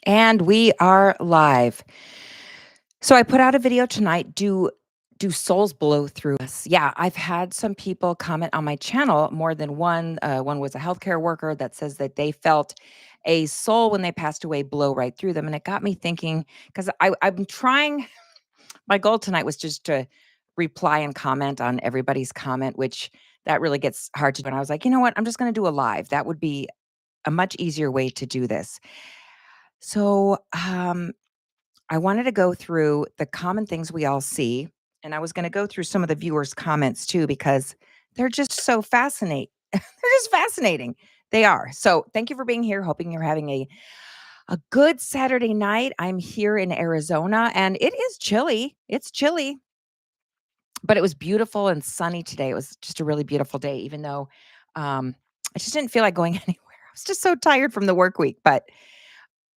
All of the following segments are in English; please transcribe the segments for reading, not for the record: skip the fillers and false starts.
And we are live. So I put out a video tonight. Do souls blow through us? Yeah, I've had some people comment on my channel, more than one. One was a healthcare worker that says that they felt a soul when they passed away blow right through them, and it got me thinking because I'm trying. My goal tonight was just to reply and comment on everybody's comment, which that really gets hard to do. And I was like, you know what? I'm just going to do a live. That would be a much easier way to do this. So I wanted to go through the common things we all see, and I was gonna go through some of the viewers' comments too because they're just so fascinating. They're just fascinating. They are. So, thank you for being here. Hoping you're having a good Saturday night. I'm here in Arizona and it is chilly. It's chilly, but it was beautiful and sunny today. It was just a really beautiful day even though um I just didn't feel like going anywhere. I was just so tired from the work week, but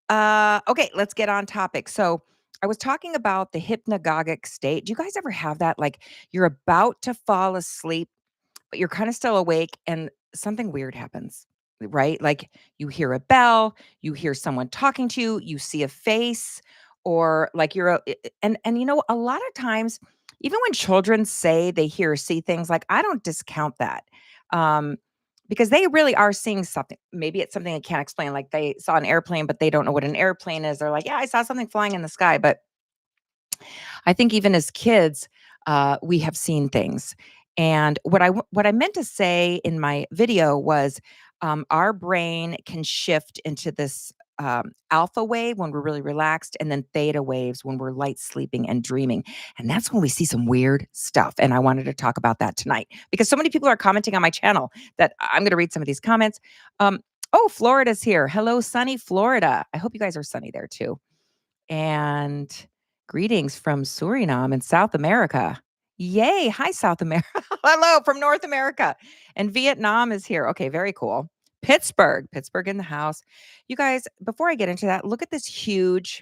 okay, let's get on topic. So, I was talking about the hypnagogic state. Do you guys ever have that? Like you're about to fall asleep, but you're kind of still awake and something weird happens, right? Like you hear a bell, you hear someone talking to you, you see a face, or like and you know, a lot of times, even when children say they hear or see things, like I don't discount that. Um, because they really are seeing something. Maybe it's something they can't explain. Like they saw an airplane, but they don't know what an airplane is. They're like, yeah, I saw something flying in the sky. But I think even as kids, we have seen things. And what I meant to say in my video was, our brain can shift into this alpha wave when we're really relaxed, and then theta waves when we're light sleeping and dreaming. And that's when we see some weird stuff. And I wanted to talk about that tonight because so many people are commenting on my channel that I'm going to read some of these comments. Um, oh, Florida's here. Hello, sunny Florida. I hope you guys are sunny there too. And greetings from Suriname in South America. Yay. Hi, South America. Hello from North America. And Vietnam is here. Okay, very cool. Pittsburgh in the house. You guys, before I get into that, look at this huge,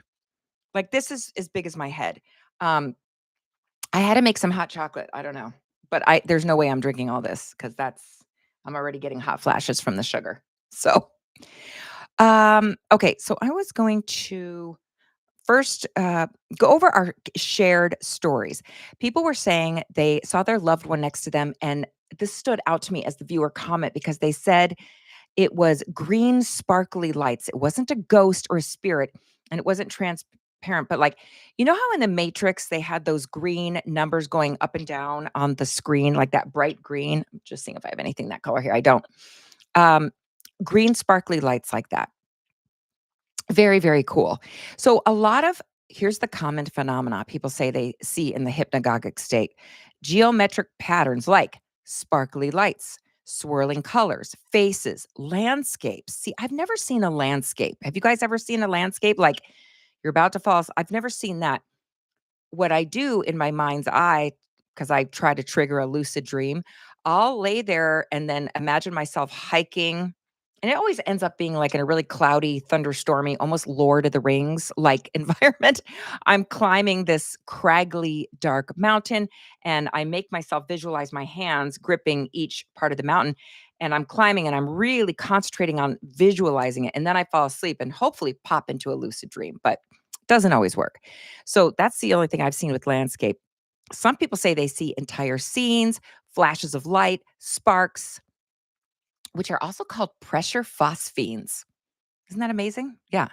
like this is as big as my head. Um, I had to make some hot chocolate. I don't know. But I there's no way I'm drinking all this because I'm already getting hot flashes from the sugar. So okay, so I was going to first, go over our shared stories. People were saying they saw their loved one next to them, and this stood out to me as the viewer comment because they said it was green, sparkly lights. It wasn't a ghost or a spirit, and it wasn't transparent. But like, you know how in the Matrix they had those green numbers going up and down on the screen, like that bright green? I'm just seeing if I have anything that color here. I don't. Um, Green, sparkly lights like that. Very, very cool. So a lot of here's the common phenomena people say they see in the hypnagogic state. Geometric patterns like sparkly lights, swirling colors, faces, landscapes. See, I've never seen a landscape. Have you guys ever seen a landscape like you're about to I've never seen that. What I do in my mind's eye, because I try to trigger a lucid dream, I'll lay there and then imagine myself hiking. And it always ends up being like in a really cloudy, thunderstormy, almost Lord of the Rings like environment. I'm climbing this craggly, dark mountain, and I make myself visualize my hands gripping each part of the mountain. And I'm climbing and I'm really concentrating on visualizing it. And then I fall asleep and hopefully pop into a lucid dream, but it doesn't always work. So that's the only thing I've seen with landscape. Some people say they see entire scenes, flashes of light, sparks, which are also called pressure phosphenes. Isn't that amazing? Yeah.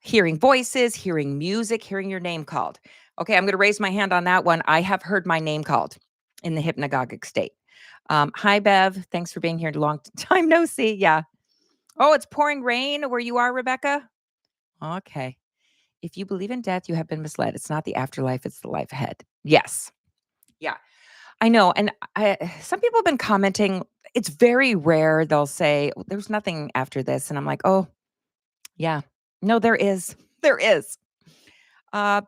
Hearing voices, hearing music, hearing your name called. Okay, I'm going to raise my hand on that one. I have heard my name called in the hypnagogic state. Hi, Bev. Thanks for being here. Long time no see. Yeah. Oh, it's pouring rain where you are, Rebecca? Okay. If you believe in death, you have been misled. It's not the afterlife, it's the life ahead. Yes. Yeah. I know. And some people have been commenting. It's very rare they'll say, "Oh, there's nothing after this." And I'm like, oh, yeah. No, there is. There is. Uh,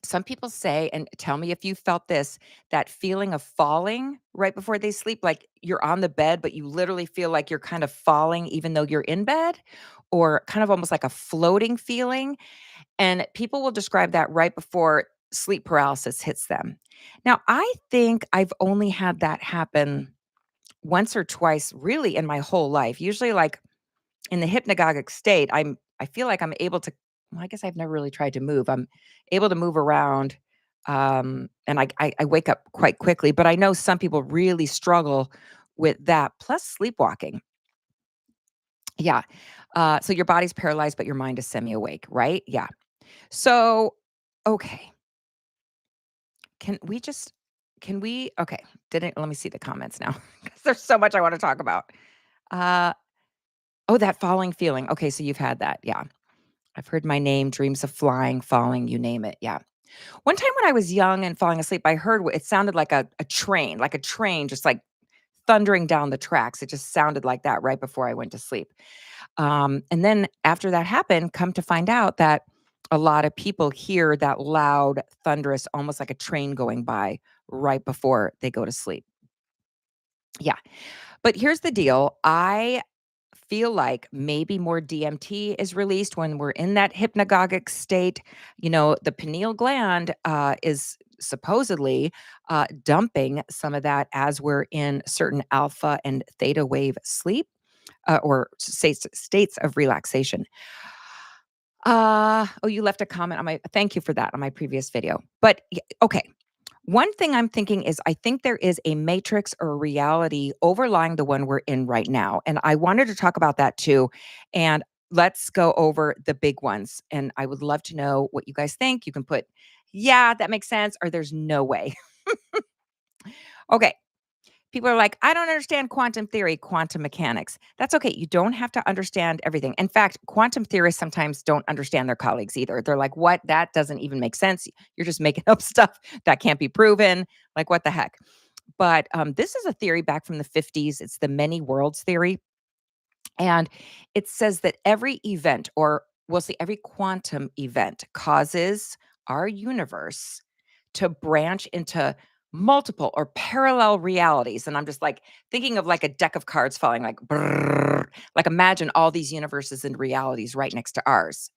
some people say, and tell me if you felt this, that feeling of falling right before they sleep, like you're on the bed, but you literally feel like you're kind of falling even though you're in bed, or kind of almost like a floating feeling. And people will describe that right before sleep paralysis hits them. Now, I think I've only had that happen once or twice really in my whole life. Usually, like in the hypnagogic state, I'm I feel like I'm able to well, I guess I've never really tried to move. I'm able to move around, and I wake up quite quickly, but I know some people really struggle with that, plus sleepwalking. Yeah. So your body's paralyzed, but your mind is semi-awake, right? Yeah. So, okay. Can we just can we okay, didn't let me see the comments now because there's so much I wanna talk about. Uh, oh, that falling feeling. Okay, so you've had that, yeah. I've heard my name, dreams of flying, falling, you name it, yeah. One time when I was young and falling asleep, I heard it sounded like a train just, like, thundering down the tracks. It just sounded like that right before I went to sleep. And then after that happened, come to find out that a lot of people hear that loud, thunderous, almost like a train going by right before they go to sleep. Yeah. But here's the deal. I feel like maybe more DMT is released when we're in that hypnagogic state. You know, the pineal gland is supposedly dumping some of that as we're in certain alpha and theta wave sleep or states of relaxation. Oh, you left a comment on my thank you for that on my previous video. But okay, one thing I'm thinking is I think there is a matrix or a reality overlying the one we're in right now. And I wanted to talk about that too. And let's go over the big ones. And I would love to know what you guys think. You can put, yeah, that makes sense, or there's no way. Okay. People are like, I don't understand quantum theory, quantum mechanics. That's okay. You don't have to understand everything. In fact, quantum theorists sometimes don't understand their colleagues either. They're like, what? That doesn't even make sense. You're just making up stuff that can't be proven. Like, what the heck? But this is a theory back from the 50s. It's the many worlds theory. And it says that every event, or we'll see, every quantum event causes our universe to branch into multiple or parallel realities. And I'm just like thinking of like a deck of cards falling like, brrr, like imagine all these universes and realities right next to ours.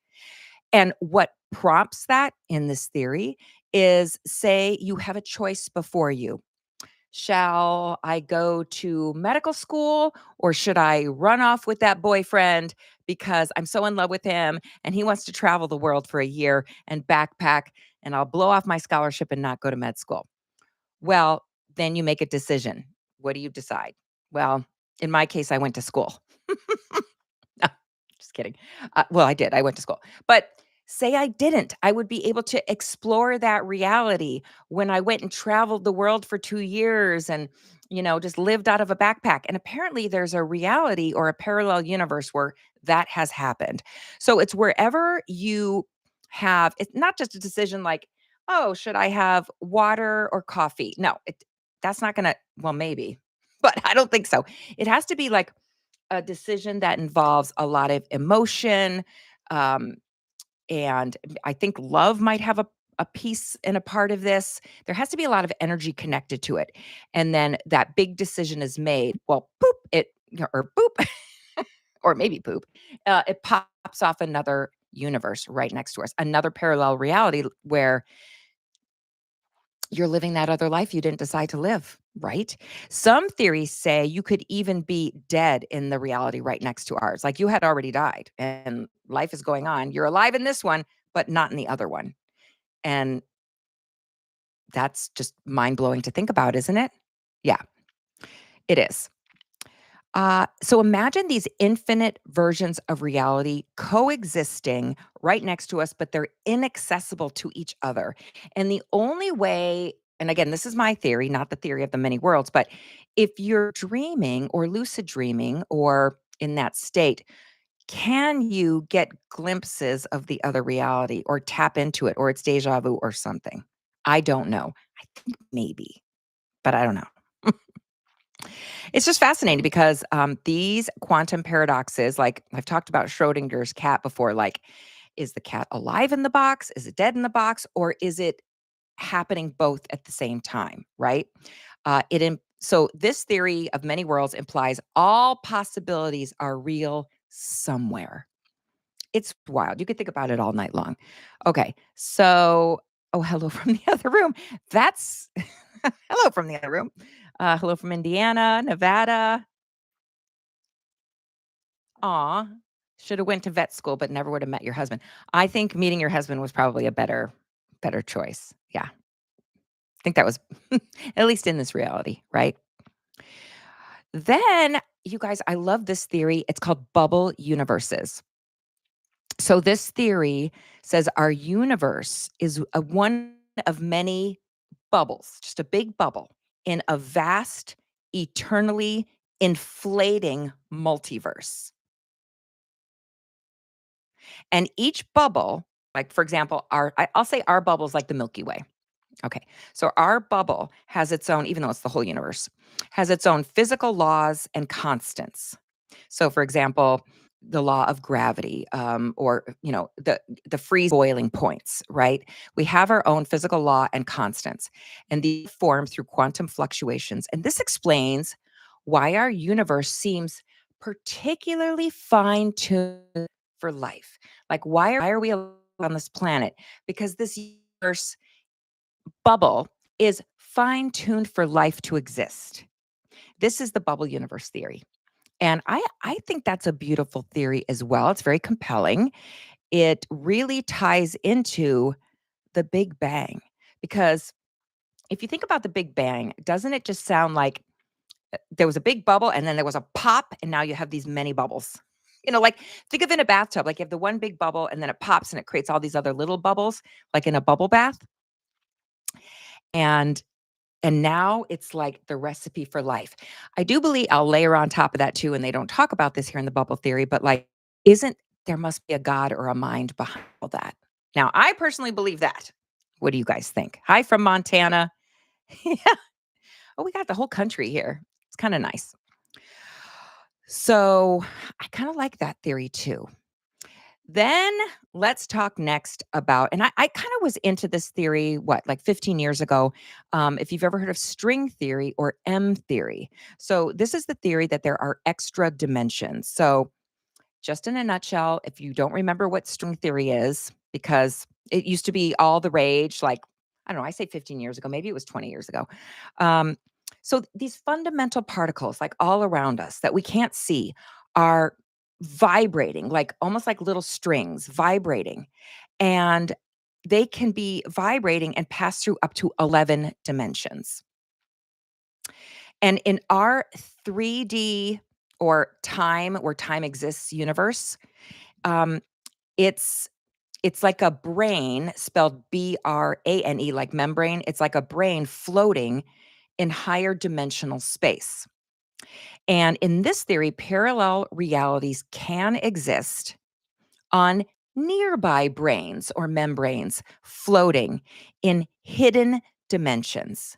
And what prompts that in this theory is say you have a choice before you. Shall I go to medical school or should I run off with that boyfriend because I'm so in love with him and he wants to travel the world for a year and backpack and I'll blow off my scholarship and not go to med school? Well, then you make a decision. What do you decide? Well, in my case, I went to school. No, just kidding. Well, I did. I went to school. But say I didn't, I would be able to explore that reality when I went and traveled the world for 2 years and, just lived out of a backpack. And apparently there's a reality or a parallel universe where that has happened. So it's wherever you have it's not just a decision like, "Oh, should I have water or coffee?" No, that's not gonna well, maybe, but I don't think so. It has to be like a decision that involves a lot of emotion, um, and I think love might have a piece and a part of this. There has to be a lot of energy connected to it, and then that big decision is made. Well, poop, or boop, or maybe poop, it pops off another universe right next to us, another parallel reality where you're living that other life you didn't decide to live, right? Some theories say you could even be dead in the reality right next to ours. Like you had already died and life is going on. You're alive in this one, but not in the other one. And that's just mind blowing to think about, isn't it? Yeah, it is. So imagine these infinite versions of reality coexisting right next to us, but they're inaccessible to each other. And the only way, and again, this is my theory, not the theory of the many worlds, but if you're dreaming or lucid dreaming or in that state, can you get glimpses of the other reality or tap into it or it's deja vu or something? I don't know. I think maybe, but I don't know. It's just fascinating because these quantum paradoxes, like I've talked about Schrodinger's cat before, like, is the cat alive in the box? Is it dead in the box? Or is it happening both at the same time? Right. So this theory of many worlds implies all possibilities are real somewhere. It's wild. You could think about it all night long. Okay. So, oh, hello from the other room. That's hello from the other room. Hello from Indiana, Nevada. Aw. Should have went to vet school, but never would have met your husband. I think meeting your husband was probably a better choice. Yeah. I think that was at least in this reality, right? Then, you guys, I love this theory. It's called bubble universes. So this theory says our universe is a one of many bubbles, just a big bubble in a vast, eternally inflating multiverse. And each bubble, like for example, I'll say our bubble is like the Milky Way. Okay. So our bubble has its own, even though it's the whole universe, has its own physical laws and constants. So, for example, the law of gravity, or the freeze boiling points, right? We have our own physical law and constants, and these form through quantum fluctuations. And this explains why our universe seems particularly fine tuned for life. Like, why are we alive on this planet? Because this universe bubble is fine tuned for life to exist. This is the bubble universe theory. And I think that's a beautiful theory as well. It's very compelling. It really ties into the Big Bang because if you think about the Big Bang, doesn't it just sound like there was a big bubble and then there was a pop and now you have these many bubbles? Like think of in a bathtub, like you have the one big bubble and then it pops and it creates all these other little bubbles, like in a bubble bath. And now it's like the recipe for life. I do believe I'll layer on top of that too, and they don't talk about this here in the bubble theory, but like, isn't there must be a God or a mind behind all that? Now, I personally believe that. What do you guys think? Hi from Montana. Yeah. Oh, we got the whole country here. It's kind of nice. So I kind of like that theory too. Then let's talk next about, and I kind of was into this theory, what, like 15 years ago. If you've ever heard of string theory or M theory. So, this is the theory that there are extra dimensions. So, just in a nutshell, if you don't remember what string theory is, because it used to be all the rage, like, I don't know, I say 15 years ago, maybe it was 20 years ago. Um, so these fundamental particles, like all around us that we can't see, are vibrating, like almost like little strings vibrating. And they can be vibrating and pass through up to 11 dimensions. And in our 3D or time, where time exists universe, um, it's it's like a brain spelled BRANE, like membrane. It's like a brain floating in higher dimensional space. And in this theory, parallel realities can exist on nearby brains or membranes floating in hidden dimensions.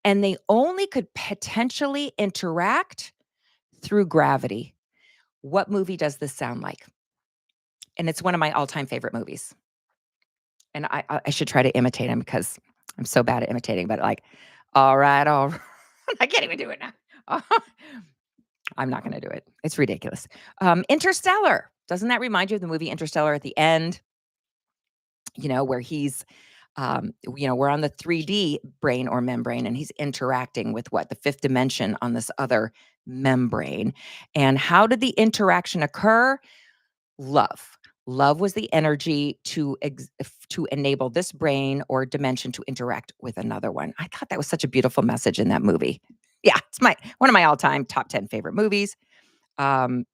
And they only could potentially interact through gravity. What movie does this sound like? And it's one of my all-time favorite movies. And I should try to imitate him because I'm so bad at imitating, but like, all right, all right. I can't even do it now. I'm not gonna do it. It's ridiculous. Interstellar. Doesn't that remind you of the movie Interstellar at the end? Where he's, we're on the 3D brain or membrane, and he's interacting with what? The fifth dimension on this other membrane. And how did the interaction occur? Love. Love was the energy to enable this brain or dimension to interact with another one. I thought that was such a beautiful message in that movie. Yeah, it's my one of my all-time top 10 favorite movies. Um,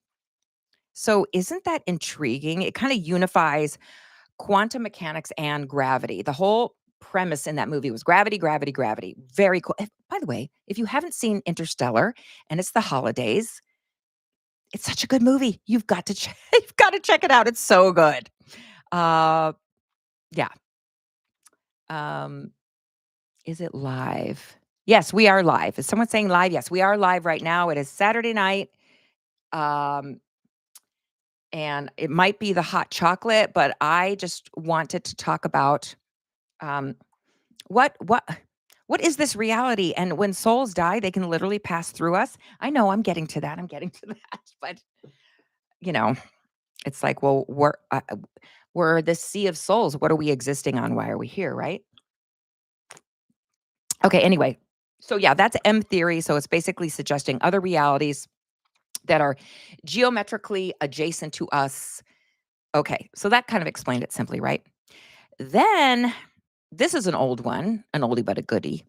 so isn't that intriguing? It kind of unifies quantum mechanics and gravity. The whole premise in that movie was gravity, gravity, gravity. Very cool. By the way, if you haven't seen Interstellar and it's the holidays, it's such a good movie. You've got to you've got to check it out. It's so good. Uh yeah. Um is it live? Yes, we are live. Is someone saying live? Yes, we are live right now. It is Saturday night. Um and it might be the hot chocolate, but I just wanted to talk about um what what what is this reality? And when souls die, they can literally pass through us. I know I'm getting to that. I'm getting to that. But you know, it's like, well, we're this sea of souls. What are we existing on? Why are we here, right? Okay, anyway. So yeah, that's M theory. So it's basically suggesting other realities that are geometrically adjacent to us. Okay, so that kind of explained it simply, right? Then this is an old one, an oldie but a goodie.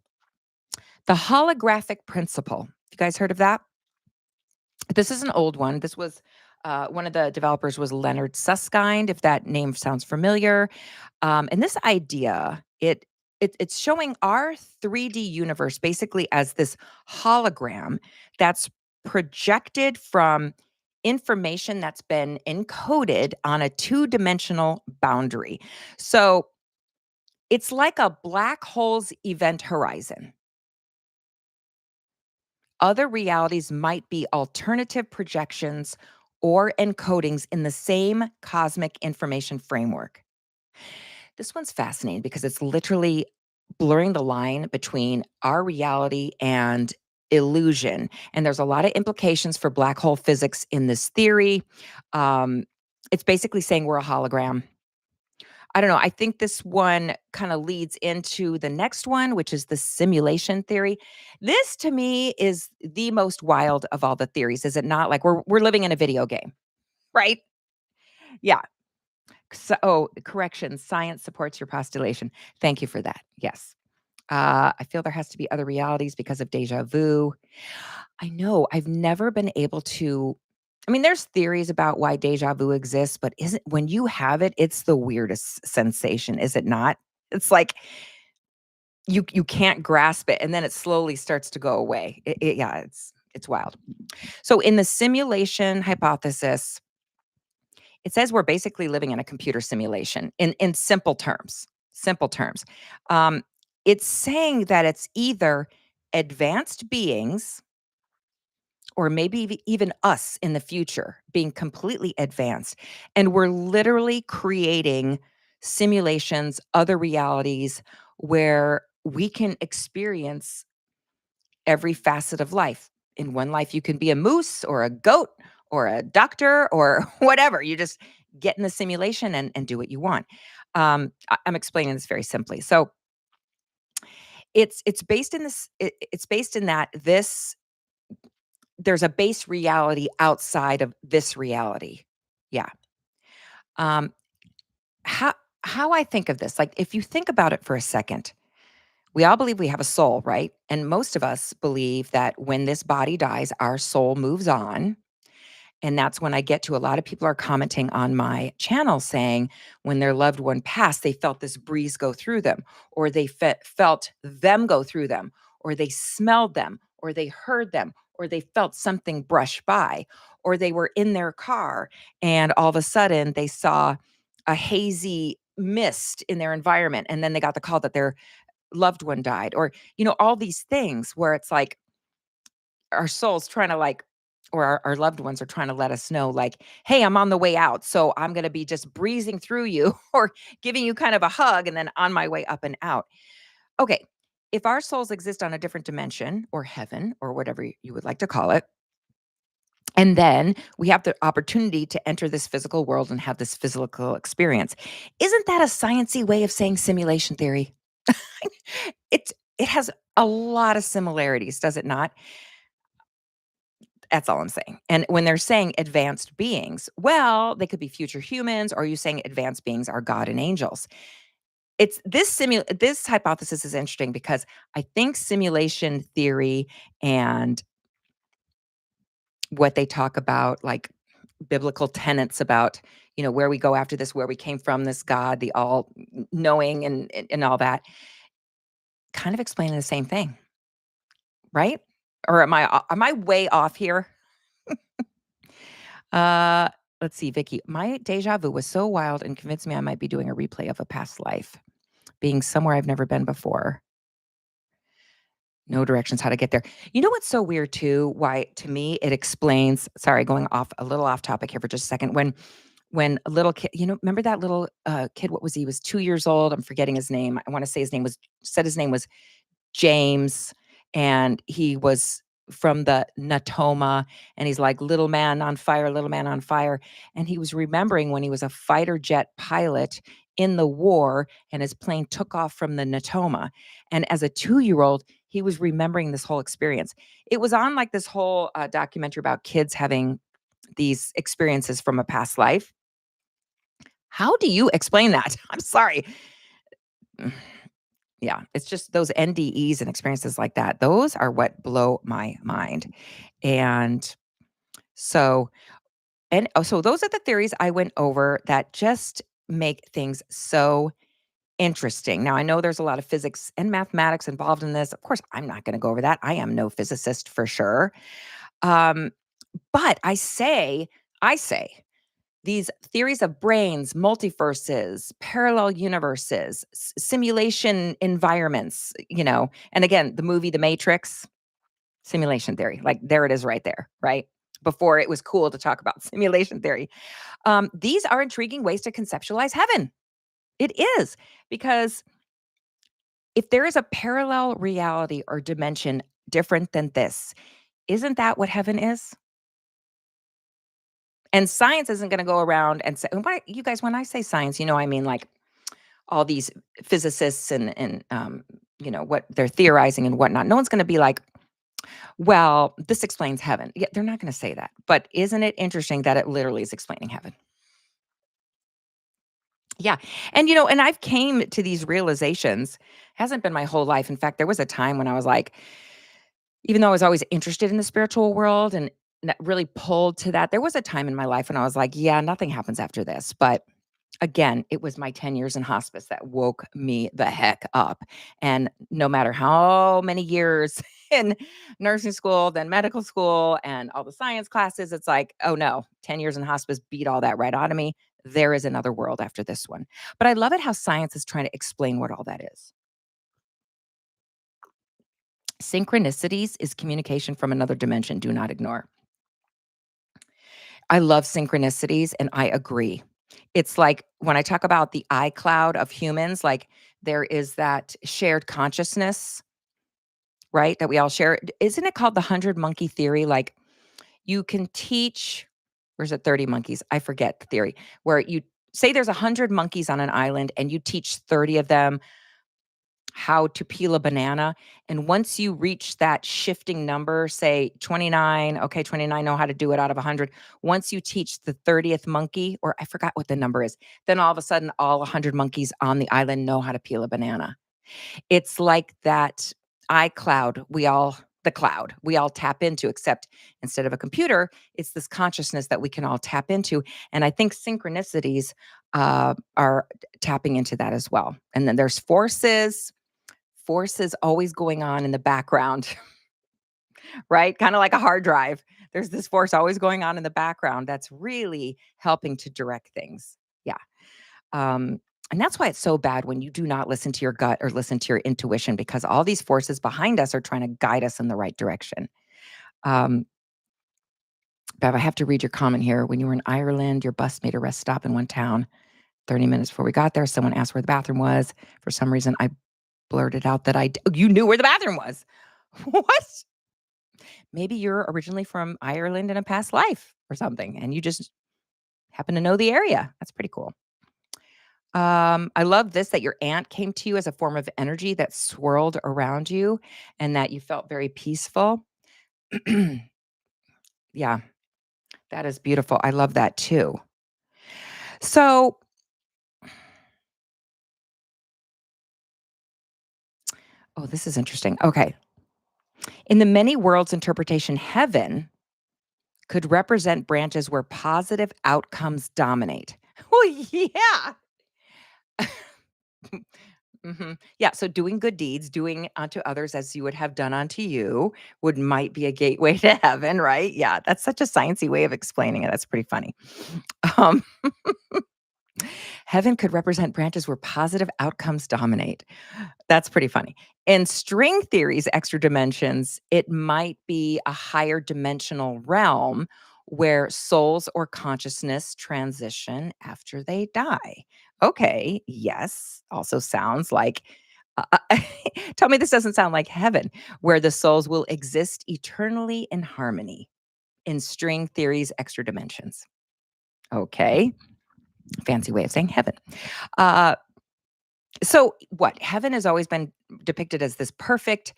The holographic principle. You guys heard of that? This is an old one. This was one of the developers was Leonard Susskind, if that name sounds familiar. And this idea, it's showing our 3D universe basically as this hologram that's projected from information that's been encoded on a two-dimensional boundary. So it's like a black hole's event horizon. Other realities might be alternative projections or encodings in the same cosmic information framework. This one's fascinating because it's literally blurring the line between our reality and illusion. And there's a lot of implications for black hole physics in this theory. Um, it's basically saying we're a hologram. I don't know. I think this one kind of leads into the next one, which is the simulation theory. This to me is the most wild of all the theories, is it not? Like we're living in a video game, right? Yeah. So, oh, correction. Science supports your postulation. Thank you for that. Yes. I feel there has to be other realities because of deja vu. I know. I've never been able to. I mean, there's theories about why deja vu exists, but isn't when you have it, it's the weirdest sensation, is it not? It's like you can't grasp it, and then it slowly starts to go away. Yeah, it's wild. So in the simulation hypothesis, it says we're basically living in a computer simulation in simple terms. Simple terms. Um, it's saying that it's either advanced beings or maybe even us in the future being completely advanced. And we're literally creating simulations, other realities where we can experience every facet of life. In one life, you can be a moose or a goat or a doctor or whatever. You just get in the simulation and do what you want. I'm explaining this very simply. So it's based in this. It's based in that this there's a base reality outside of this reality. Yeah. Um, how how I think of this, like if you think about it for a second, we all believe we have a soul, right? And most of us believe that when this body dies, our soul moves on. And that's when I get to a lot of people are commenting on my channel saying when their loved one passed, they felt this breeze go through them, or they felt them go through them, or they smelled them, or they heard them, or they felt something brush by, or they were in their car and all of a sudden they saw a hazy mist in their environment. And then they got the call that their loved one died, or, all these things where it's like, our souls trying to like or our loved ones are trying to let us know like, hey, I'm on the way out, so I'm going to be just breezing through you or giving you kind of a hug and then on my way up and out. Okay, if our souls exist on a different dimension or heaven or whatever you would like to call it, and then we have the opportunity to enter this physical world and have this physical experience, isn't that a sciency way of saying simulation theory? It has a lot of similarities, does it not? That's all I'm saying. And when they're saying advanced beings, well, they could be future humans, or are you saying advanced beings are God and angels? It's this hypothesis is interesting because I think simulation theory and what they talk about, like biblical tenets about, where we go after this, where we came from, this God, the all knowing and all that, kind of explaining the same thing, right? Or am I way off here? Uh, let's see, Vicky. My deja vu was so wild and convinced me I might be doing a replay of a past life, being somewhere I've never been before. No directions how to get there. You know what's so weird too? Why to me it explains. Sorry, going off a little off topic here for just a second. When a little kid, remember that little kid? What was he? He was 2 years old. I'm forgetting his name. I want to say his name was James, and he was from the Natoma, and he's like, little man on fire. And he was remembering when he was a fighter jet pilot in the war, and his plane took off from the Natoma. And as a 2-year-old, he was remembering this whole experience. It was on like this whole documentary about kids having these experiences from a past life. How do you explain that? I'm sorry. Mm, Yeah, it's just those NDEs and experiences like that. Those are what blow my mind. And so, so those are the theories I went over that just make things so interesting. Now, I know there's a lot of physics and mathematics involved in this. Of course, I'm not going to go over that. I am no physicist for sure. Um, but I say, these theories of brains, multiverses, parallel universes, simulation environments, and again, the movie The Matrix, simulation theory, like there it is right there, right? Before it was cool to talk about simulation theory. These are intriguing ways to conceptualize heaven. It is because if there is a parallel reality or dimension different than this, isn't that what heaven is? And science isn't going to go around and say, and you guys, when I say science, I mean like all these physicists and what they're theorizing and whatnot. No one's going to be like, well, this explains heaven. Yeah, they're not going to say that. But isn't it interesting that it literally is explaining heaven? Yeah. And I've came to these realizations, hasn't been my whole life. In fact, there was a time when I was like, even though I was always interested in the spiritual world and really pulled to that, there was a time in my life when I was like, yeah, nothing happens after this. But again, it was my 10 years in hospice that woke me the heck up. And no matter how many years in nursing school, then medical school, and all the science classes, it's like, oh no, 10 years in hospice beat all that right out of me. There is another world after this one. But I love it how science is trying to explain what all that is. Synchronicities is communication from another dimension. Do not ignore. I love synchronicities and I agree. It's like when I talk about the iCloud of humans, like there is that shared consciousness, right? That we all share. Isn't it called the 100 monkey theory? Like you can teach, or is it 30 monkeys? I forget the theory, where you say there's 100 monkeys on an island and you teach 30 of them how to peel a banana. And once you reach that shifting number, say 29, okay, 29 know how to do it out of 100. Once you teach the 30th monkey, or I forgot what the number is, then all of a sudden, all 100 monkeys on the island know how to peel a banana. It's like that iCloud, the cloud, we all tap into, except instead of a computer, it's this consciousness that we can all tap into. And I think synchronicities are tapping into that as well. And then there's forces always going on in the background, right? Kind of like a hard drive. There's this force always going on in the background that's really helping to direct things. Yeah. Um, and that's why it's so bad when you do not listen to your gut or listen to your intuition because all these forces behind us are trying to guide us in the right direction. Um, Bev, I have to read your comment here. When you were in Ireland, your bus made a rest stop in one town. 30 minutes before we got there, someone asked where the bathroom was. For some reason, I blurted out that you knew where the bathroom was. What? Maybe you're originally from Ireland in a past life or something, and you just happen to know the area. That's pretty cool. I love this that your aunt came to you as a form of energy that swirled around you and that you felt very peaceful. Yeah, that is beautiful. I love that too. So, oh, this is interesting. Okay. In the many worlds interpretation, heaven could represent branches where positive outcomes dominate. Well, yeah. Yeah, so doing good deeds, doing unto others as you would have done unto you might be a gateway to heaven, right? Yeah, that's such a sciencey way of explaining it. That's pretty funny. Um, heaven could represent branches where positive outcomes dominate. That's pretty funny. In string theory's extra dimensions, it might be a higher dimensional realm where souls or consciousness transition after they die. Okay, yes, also sounds like. Tell me this doesn't sound like heaven, where the souls will exist eternally in harmony in string theory's extra dimensions. Okay, fancy way of saying heaven. Uh, so what? Heaven has always been depicted as this perfect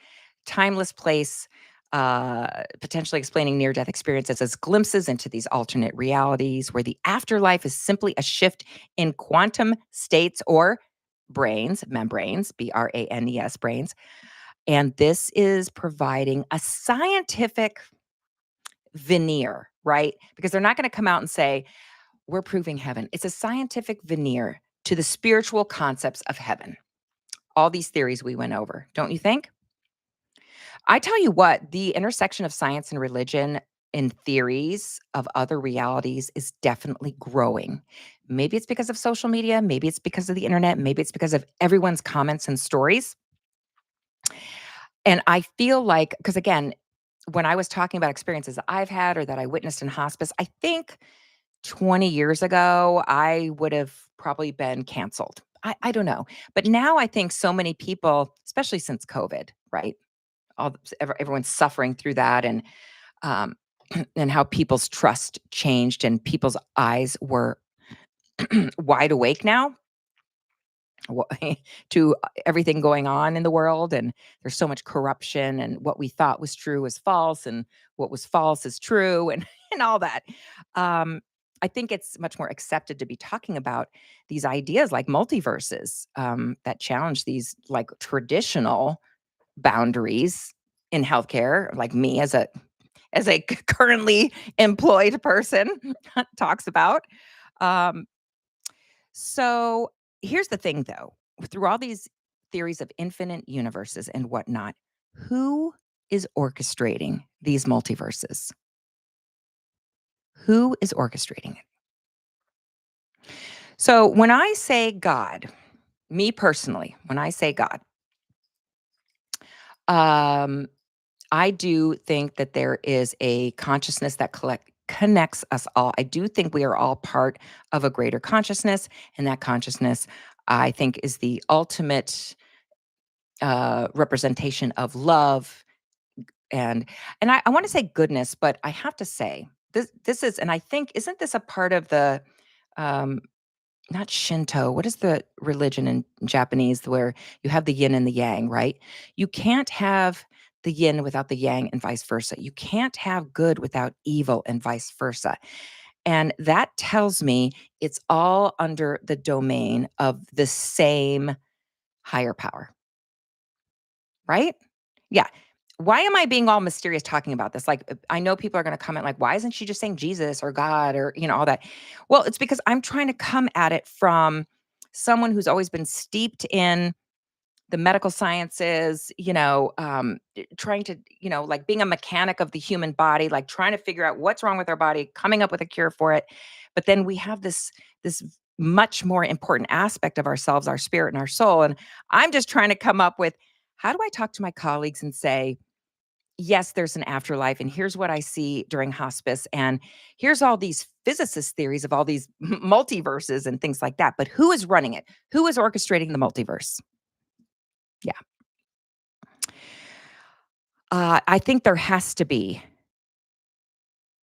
timeless place, potentially explaining near death experiences as glimpses into these alternate realities where the afterlife is simply a shift in quantum states or brains, membranes, branes, brains. And this is providing a scientific veneer, right? Because they're not going to come out and say, we're proving heaven. It's a scientific veneer to the spiritual concepts of heaven. All these theories we went over, don't you think? I tell you what, the intersection of science and religion in theories of other realities is definitely growing. Maybe it's because of social media, maybe it's because of the internet, maybe it's because of everyone's comments and stories. And I feel like, because again, when I was talking about experiences that I've had or that I witnessed in hospice, I think 20 years ago, I would have probably been canceled. I don't know. But now I think so many people, especially since COVID, right? Everyone's suffering through that, um, and how people's trust changed and people's eyes were wide awake now wha- to everything going on in the world. And there's so much corruption, and what we thought was true is false, and what was false is true, and, and all that. I think it's much more accepted to be talking about these ideas like multiverses that challenge these like traditional boundaries in healthcare, like me as a currently employed person talks about. Um, so here's the thing though, through all these theories of infinite universes and whatnot, who is orchestrating these multiverses? Who is orchestrating it? So when I say God, me personally, when I say God, um, I do think that there is a consciousness that connects us all. I do think we are all part of a greater consciousness, and that consciousness, I think, is the ultimate representation of love and I want to say goodness, but I have to say this is, and I think isn't this a part of the um, not Shinto. What is the religion in Japanese where you have the yin and the yang, right? You can't have the yin without the yang and vice versa. You can't have good without evil and vice versa. And that tells me it's all under the domain of the same higher power, right? Yeah. Why am I being all mysterious talking about this? Like, I know people are going to comment, like, why isn't she just saying Jesus or God or, all that? Well, it's because I'm trying to come at it from someone who's always been steeped in the medical sciences, trying to, like being a mechanic of the human body, like trying to figure out what's wrong with our body, coming up with a cure for it. But then we have this much more important aspect of ourselves, our spirit and our soul. And I'm just trying to come up with how do I talk to my colleagues and say, yes, there's an afterlife, and here's what I see during hospice, and here's all these physicist theories of all these multiverses and things like that. But who is running it? Who is orchestrating the multiverse? Yeah. I think there has to be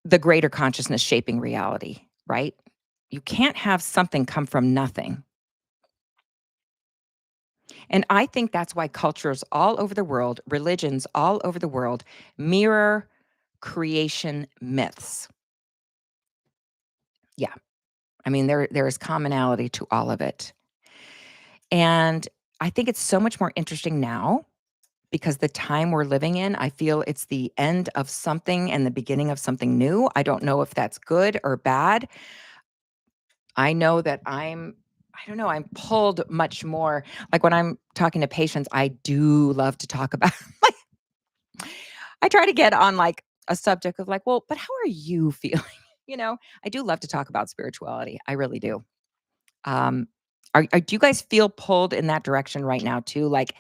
the greater consciousness shaping reality, right? You can't have something come from nothing. And I think that's why cultures all over the world, religions all over the world, mirror creation myths. Yeah. I mean, there is commonality to all of it. And I think it's so much more interesting now because the time we're living in, I feel it's the end of something and the beginning of something new. I don't know if that's good or bad. I know that I don't know, I'm pulled much more like when I'm talking to patients, I do love to talk about like I try to get on like a subject of like, well, but how are you feeling? I do love to talk about spirituality. I really do. Um, do you guys feel pulled in that direction right now too? Like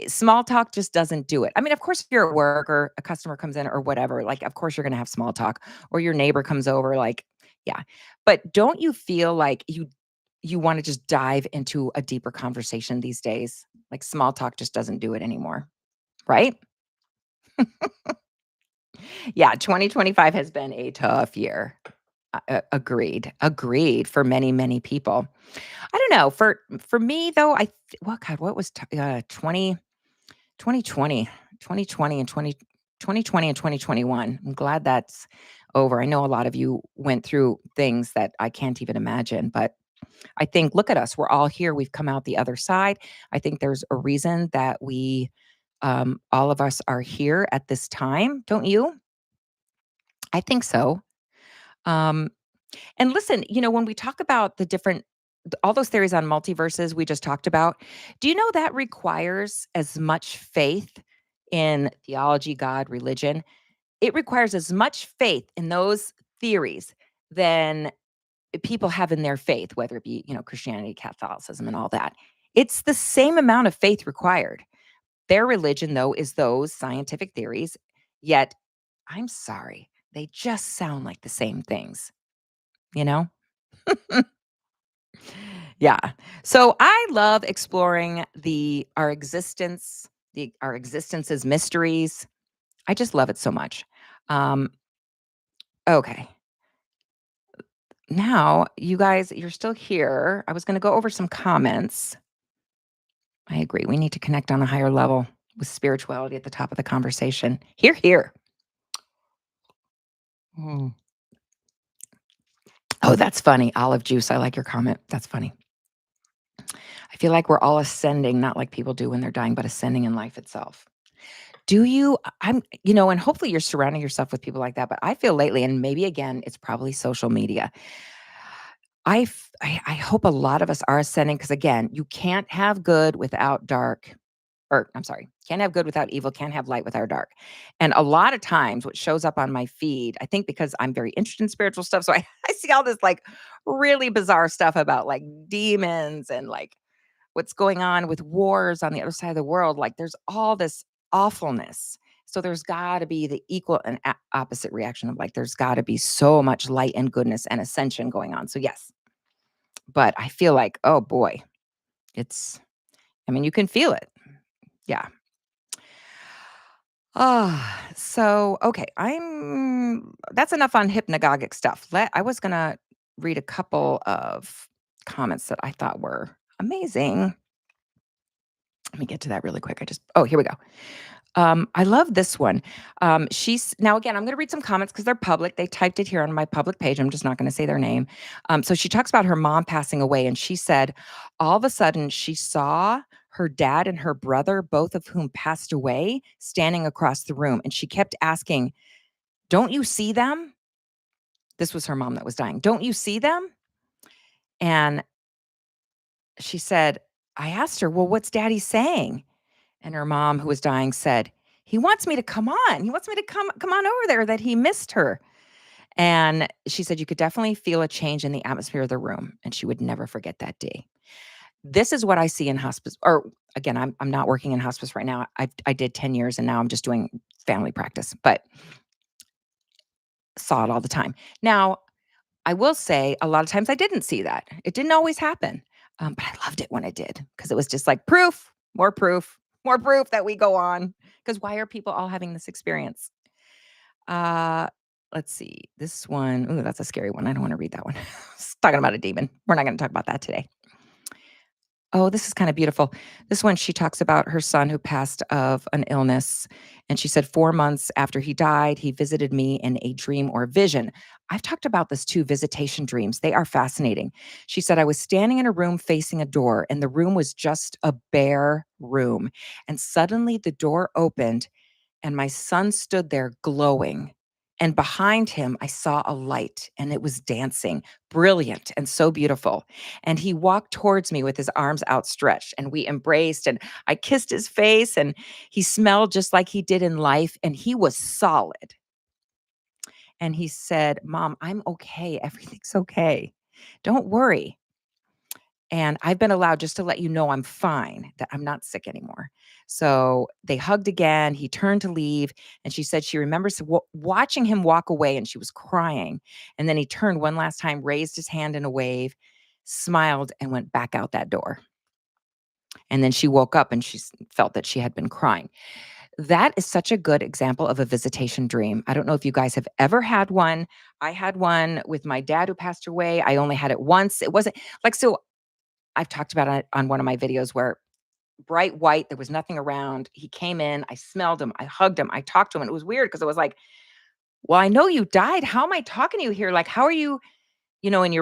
small talk just doesn't do it. I mean, of course, if you're at work or a customer comes in or whatever, like, of course, you're going to have small talk or your neighbor comes over. Like, yeah. But don't you feel like you want to just dive into a deeper conversation these days? Like small talk just doesn't do it anymore. Right. Yeah. 2025 has been a tough year. Agreed. Agreed for many, many people. I don't know. For me though, well, God, what was 2020? 2020 and 2020 and 2021. I'm glad that's over. I know a lot of you went through things that I can't even imagine, but I think, look at us. We're all here. We've come out the other side. I think there's a reason that all of us are here at this time. Don't you? I think so. Um, and listen, when we talk about all those theories on multiverses we just talked about, do you know that requires as much faith in theology, God, religion? It requires as much faith in those theories than people have in their faith, whether it be, Christianity, Catholicism, and all that. It's the same amount of faith required. Their religion, though, is those scientific theories, yet, I'm sorry, they just sound like the same things, you know? Yeah. So I love exploring our existence's mysteries. I just love it so much. Um, okay. Now, you guys, you're still here. I was going to go over some comments. I agree. We need to connect on a higher level with spirituality at the top of the conversation. Here, here. Mm. Oh, that's funny. Olive juice. I like your comment. That's funny. I feel like we're all ascending, not like people do when they're dying, but ascending in life itself. Do you? And hopefully you're surrounding yourself with people like that. But I feel lately, and maybe again, it's probably social media. I hope a lot of us are ascending because again, you can't have good without dark. Or I'm sorry, can't have good without evil, can't have light without dark. And a lot of times what shows up on my feed, I think because I'm very interested in spiritual stuff, so I, I see all this like really bizarre stuff about like demons and like what's going on with wars on the other side of the world. Like there's all this awfulness. So there's got to be the equal and opposite reaction of like there's got to be so much light and goodness and ascension going on. So yes, but I feel like, oh boy, it's I mean, you can feel it. Yeah. So okay, I'm that's enough on hypnagogic stuff. I was gonna read a couple of comments that I thought were amazing. Let me get to that really quick. Here we go. I love this one. She's now again, I'm going to read some comments because they're public. They typed it here on my public page. I'm just not going to say their name. So she talks about her mom passing away, and she said, all of a sudden, she saw her dad and her brother, both of whom passed away, standing across the room. And she kept asking, don't you see them? This was her mom that was dying. Don't you see them? And she said, I asked her, well, what's daddy saying? And her mom, who was dying, said, "He wants me to come on. He wants me to come on over there, that he missed her." And she said, "You could definitely feel a change in the atmosphere of the room, and she would never forget that day." This is what I see in hospice, or again, I'm not working in hospice right now. I did 10 years, and now I'm just doing family practice, but saw it all the time. Now, I will say a lot of times I didn't see that. It didn't always happen, but I loved it when it did because it was just like more proof that we go on. Because why are people all having this experience? Uh, let's see. This one, ooh, that's a scary one. I don't want to read that one. It's talking about a demon. We're not going to talk about that today. Oh, this is kind of beautiful. This one, she talks about her son who passed of an illness. And she said, 4 months after he died, he visited me in a dream or vision. I've talked about this too, visitation dreams. They are fascinating. She said, I was standing in a room facing a door, and the room was just a bare room. And suddenly the door opened, and my son stood there glowing. And behind him, I saw a light and it was dancing, brilliant and so beautiful. And he walked towards me with his arms outstretched, and we embraced, and I kissed his face, and he smelled just like he did in life, and he was solid. And he said, Mom, I'm okay. Everything's okay. Don't worry. And I've been allowed just to let you know I'm fine, that I'm not sick anymore. So they hugged again. He turned to leave. And she said she remembers watching him walk away, and she was crying. And then he turned one last time, raised his hand in a wave, smiled, and went back out that door. And then she woke up and felt that she had been crying. That is such a good example of a visitation dream. I don't know if you guys have ever had one. I had one with my dad who passed away. I only had it once. It wasn't like, so I've talked about it on one of my videos where bright white. There was nothing around. He came in. I smelled him. I hugged him. I talked to him. And it was weird because it was like, well, I know you died. How am I talking to you here? Like, how are you, in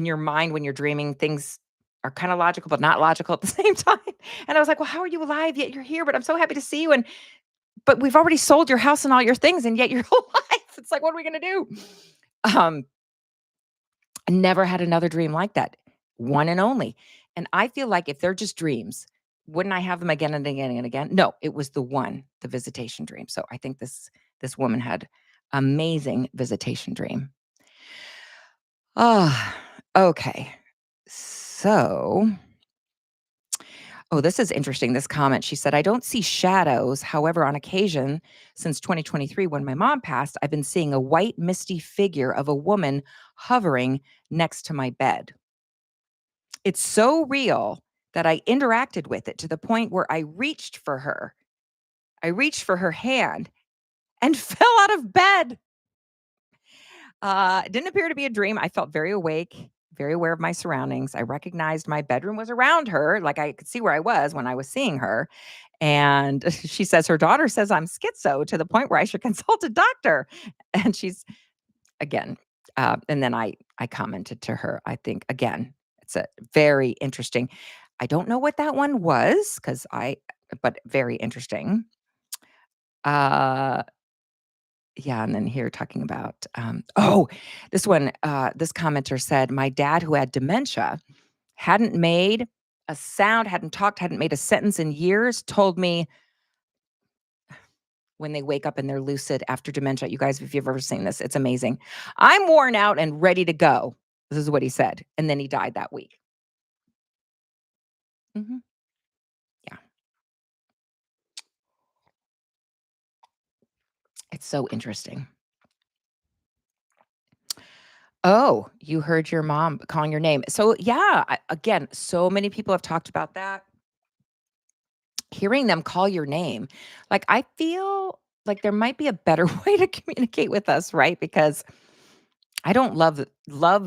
your mind when you're dreaming, things are kind of logical, but not logical at the same time. And I was like, well, how are you alive? Yet you're here, but I'm so happy to see you. But we've already sold your house and all your things, and yet you're alive. It's like, what are we gonna do? Um, I never had another dream like that. One and only. And I feel like if they're just dreams, wouldn't I have them again and again and again? No, it was the visitation dream. So I think this woman had amazing visitation dream. Ah, okay. So, oh, this is interesting. This comment, she said, I don't see shadows. However, on occasion, since 2023, when my mom passed, I've been seeing a white, misty figure of a woman hovering next to my bed. It's so real that I interacted with it to the point where I reached for her. I reached for her hand and fell out of bed. It didn't appear to be a dream. I felt very awake, very aware of my surroundings. I recognized my bedroom was around her, like I could see where I was when I was seeing her. And she says her daughter says I'm schizo to the point where I should consult a doctor. And she's again, and then I commented to her. I think again, it's a very interesting. I don't know what that one was but very interesting. Uh, Yeah, and then here talking about, this one, this commenter said, "My dad who had dementia hadn't made a sound, hadn't talked, hadn't made a sentence in years, told me when they wake up and they're lucid after dementia." You guys, if you've ever seen this, it's amazing. "I'm worn out and ready to go." This is what he said, and then he died that week. Mhm. Yeah, it's so interesting. Oh, you heard your mom calling your name. So, yeah, again, so many people have talked about that. Hearing them call your name, like, I feel like there might be a better way to communicate with us, right? Because I don't love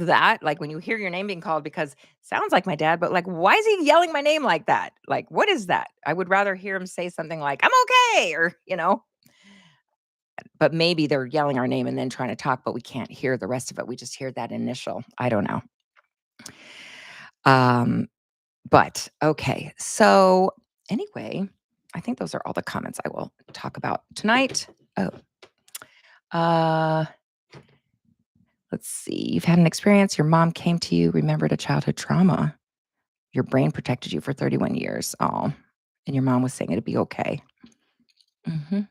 that, like, when you hear your name being called because sounds like my dad, but, like, why is he yelling my name like that? Like, what is that? I would rather hear him say something like, "I'm okay," but maybe they're yelling our name and then trying to talk, but we can't hear the rest of it. We just hear that initial. I don't know. Um, but okay. So, anyway, I think those are all the comments I will talk about tonight. Oh, uh, let's see. You've had an experience. Your mom came to you, remembered a childhood trauma. Your brain protected you for 31 years. Oh, and your mom was saying it'd be okay. Mhm.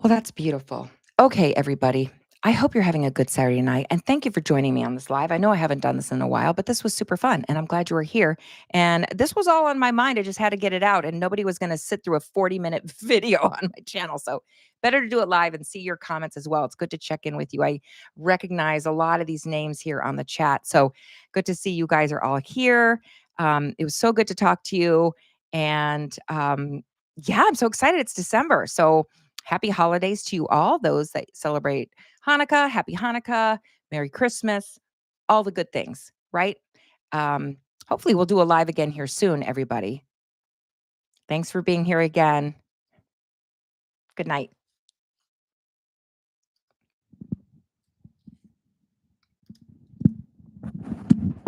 Well, that's beautiful. Okay, everybody. I hope you're having a good Saturday night. And thank you for joining me on this live. I know I haven't done this in a while, but this was super fun. And I'm glad you were here. And this was all on my mind. I just had to get it out. And nobody was going to sit through a 40-minute video on my channel. So better to do it live and see your comments as well. It's good to check in with you. I recognize a lot of these names here on the chat. So good to see you guys are all here. It was so good to talk to you. And yeah, I'm so excited. It's December. So happy holidays to you all, those that celebrate Hanukkah, happy Hanukkah, Merry Christmas, all the good things, right? Um, Hopefully, we'll do a live again here soon, everybody. Thanks for being here again. Good night.